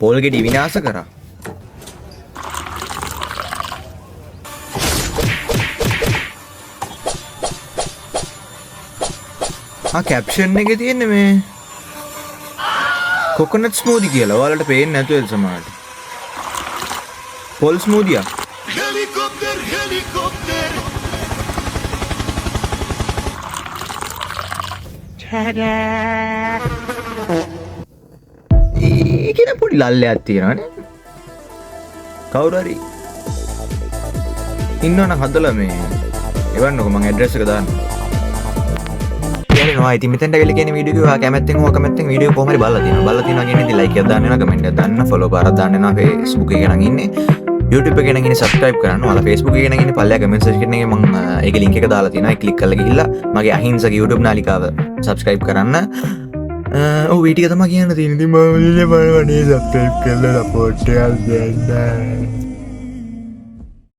පොල් ගෙඩි විනාශ කරා. කැප්ෂන් එකේ තියෙන්නේ මේ කොකොනට් ස්මූදි කියලා. ඔයාලට පේන්නේ නැතුව එල් සමහරට. පොල් ස්මූදියා. ඒකේ පොඩි ලල්ලයක් තියෙනවානේ. කවුරු හරි ඉන්නවනම් හදලා මේ එවන්නකො මම ඇඩ්‍රස් එක දාන්න. කියනවා ඉතින් මෙතෙන්ට ගිහලා කියන වීඩියෝ එක ඔයා කැමැත්තෙන් හෝ අකමැත්තෙන් වීඩියෝ කොහොම හරි බලලා තියෙනවා. බලලා තියෙනවා කියන්නේ ඉතින් ලයික් එකක් දාන්න වෙනවා, කමෙන්ට් එකක් දාන්න, ෆලෝ බාරක් දාන්න වෙනවා. Facebook එකේ නම් ඉන්නේ. YouTube එකේ නම් ඉන්නේ subscribe කරන්න. ඔයාලා Facebook එකේ නම් ඉන්නේ පල්ලෙහා comment section එකේ මම ඒකේ link එක දාලා තියෙනවා. ඒක click කරලා ගිහිල්ලා මගේ අහිංසක YouTube නාලිකාව subscribe කරන්න. ඔව් ඒ ටික තමයි කියන්න තියෙන්නේ. ඉතින් මම ඉන්නේ බලවනේ subscribe කරලා support එකක් දෙන්න.